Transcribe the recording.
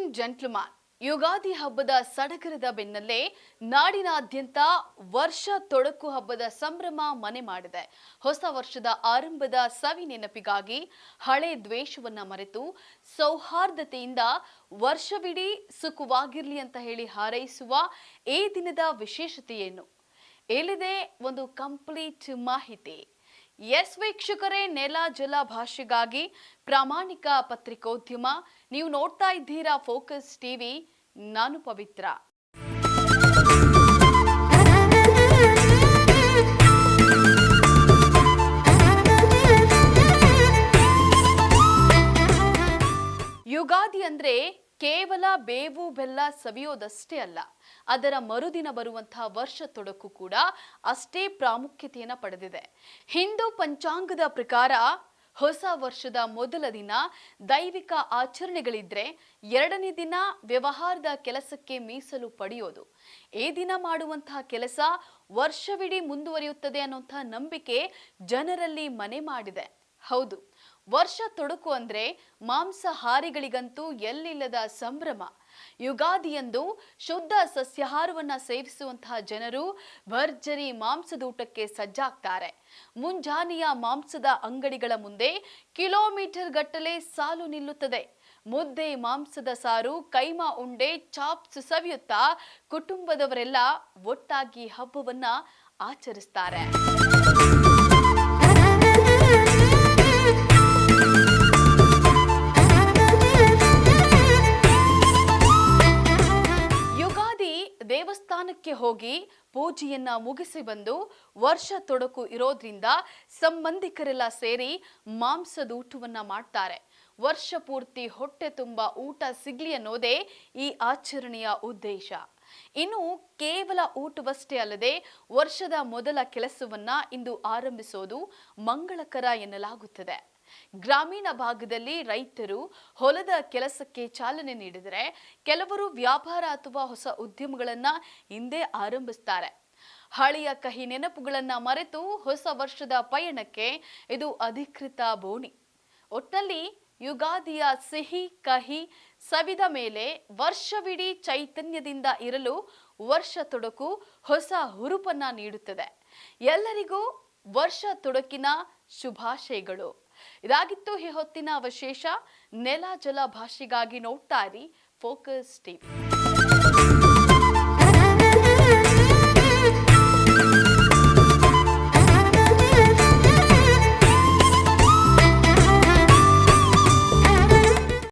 And gentleman, Ugadi ಹಬ್ಬದ ಸಡಗರದ ಬೆನ್ನಲ್ಲೇ ನಾಡಿನಾದ್ಯಂತ ವರ್ಷ ತೊಡಕು ಹಬ್ಬದ ಸಂಭ್ರಮ ಮನೆ ಮಾಡಿದೆ. ಹೊಸ ವರ್ಷದ ಆರಂಭದ ಸವಿ ನೆನಪಿಗಾಗಿ ಹಳೆ ದ್ವೇಷವನ್ನ ಮರೆತು ಸೌಹಾರ್ದತೆಯಿಂದ ವರ್ಷವಿಡೀ ಸುಖವಾಗಿರ್ಲಿ ಅಂತ ಹೇಳಿ ಹಾರೈಸುವ ಈ ದಿನದ ವಿಶೇಷತೆ ಏನು? ಎಲ್ಲಿದೆ ಒಂದು ಕಂಪ್ಲೀಟ್ ಮಾಹಿತಿ. ಎಸ್ ವೀಕ್ಷಕರೇ, ನೆಲ ಜಲ ಭಾಷೆಗಾಗಿ ಪ್ರಾಮಾಣಿಕ ಪತ್ರಿಕೋದ್ಯಮ. ನೀವು ನೋಡ್ತಾ ಇದ್ದೀರಾ ಫೋಕಸ್ ಟಿವಿ. ನಾನು ಪವಿತ್ರ. ಯುಗಾದಿ ಅಂದ್ರೆ ಕೇವಲ ಬೇವು ಬೆಲ್ಲ ಸವಿಯೋದಷ್ಟೇ ಅಲ್ಲ, ಅದರ ಮರುದಿನ ಬರುವಂತಹ ವರ್ಷ ತೊಡಕು ಕೂಡ ಅಷ್ಟೇ ಪ್ರಾಮುಖ್ಯತೆಯನ್ನು ಪಡೆದಿದೆ. ಹಿಂದೂ ಪಂಚಾಂಗದ ಪ್ರಕಾರ ಹೊಸ ವರ್ಷದ ಮೊದಲ ದಿನ ದೈವಿಕ ಆಚರಣೆಗಳಿದ್ರೆ, ಎರಡನೇ ದಿನ ವ್ಯವಹಾರದ ಕೆಲಸಕ್ಕೆ ಮೀಸಲು ಪಡೆಯೋದು. ಈ ದಿನ ಮಾಡುವಂತಹ ಕೆಲಸ ವರ್ಷವಿಡೀ ಮುಂದುವರಿಯುತ್ತದೆ ಅನ್ನುವಂತಹ ನಂಬಿಕೆ ಜನರಲ್ಲಿ ಮನೆ ಮಾಡಿದೆ. ಹೌದು, ವರ್ಷ ತೊಡಕು ಅಂದ್ರೆ ಮಾಂಸಾಹಾರಿಗಳಿಗಂತೂ ಎಲ್ಲಿಲ್ಲದ ಸಂಭ್ರಮ. ಯುಗಾದಿಯಂದು ಶುದ್ಧ ಸಸ್ಯಾಹಾರವನ್ನ ಸೇವಿಸುವಂತಹ ಜನರು ಭರ್ಜರಿ ಮಾಂಸದೂಟಕ್ಕೆ ಸಜ್ಜಾಗ್ತಾರೆ. ಮುಂಜಾನೆಯ ಮಾಂಸದ ಅಂಗಡಿಗಳ ಮುಂದೆ ಕಿಲೋಮೀಟರ್ ಗಟ್ಟಲೆ ಸಾಲು ನಿಲ್ಲುತ್ತದೆ. ಮುದ್ದೆ, ಮಾಂಸದ ಸಾರು, ಕೈಮಾ ಉಂಡೆ, ಚಾಪ್ಸ್ ಸವಿಯುತ್ತಾ ಕುಟುಂಬದವರೆಲ್ಲ ಒಟ್ಟಾಗಿ ಹಬ್ಬವನ್ನ ಆಚರಿಸ್ತಾರೆ. ದೇವಸ್ಥಾನಕ್ಕೆ ಹೋಗಿ ಪೂಜೆಯನ್ನ ಮುಗಿಸಿ ಬಂದು ವರ್ಷ ತೊಡಕು ಇರೋದ್ರಿಂದ ಸಂಬಂಧಿಕರೆಲ್ಲ ಸೇರಿ ಮಾಂಸದೂಟವನ್ನ ಮಾಡ್ತಾರೆ. ವರ್ಷ ಪೂರ್ತಿ ಹೊಟ್ಟೆ ತುಂಬ ಊಟ ಸಿಗ್ಲಿ ಅನ್ನೋದೇ ಈ ಆಚರಣೆಯ ಉದ್ದೇಶ. ಇನ್ನು ಕೇವಲ ಊಟವಷ್ಟೇ ಅಲ್ಲದೆ ವರ್ಷದ ಮೊದಲ ಕೆಲಸವನ್ನ ಇಂದು ಆರಂಭಿಸೋದು ಮಂಗಳಕರ ಎನ್ನಲಾಗುತ್ತದೆ. ಗ್ರಾಮೀಣ ಭಾಗದಲ್ಲಿ ರೈತರು ಹೊಲದ ಕೆಲಸಕ್ಕೆ ಚಾಲನೆ ನೀಡಿದರೆ, ಕೆಲವರು ವ್ಯಾಪಾರ ಅಥವಾ ಹೊಸ ಉದ್ಯಮಗಳನ್ನ ಹಿಂದೆ ಆರಂಭಿಸ್ತಾರೆ. ಹಳೆಯ ಕಹಿ ನೆನಪುಗಳನ್ನ ಮರೆತು ಹೊಸ ವರ್ಷದ ಪಯಣಕ್ಕೆ ಇದು ಅಧಿಕೃತ ಬೋಣಿ. ಒಟ್ಟಿನಲ್ಲಿ ಯುಗಾದಿಯ ಸಿಹಿ ಕಹಿ ಸವಿದ ಮೇಲೆ ವರ್ಷವಿಡೀ ಚೈತನ್ಯದಿಂದ ಇರಲು ವರ್ಷ ತೊಡಕು ಹೊಸ ಹುರುಪನ್ನ ನೀಡುತ್ತದೆ. ಎಲ್ಲರಿಗೂ ವರ್ಷ ತೊಡಕಿನ ಶುಭಾಶಯಗಳು. ಇದಾಗಿತ್ತು ಈ ಹೊತ್ತಿನ ವಿಶೇಷ. ನೆಲ ಜಲ ಭಾಷೆಗಾಗಿ ನೋಡ್ತಾ ಇರಿ ಫೋಕಸ್ ಟಿವಿ.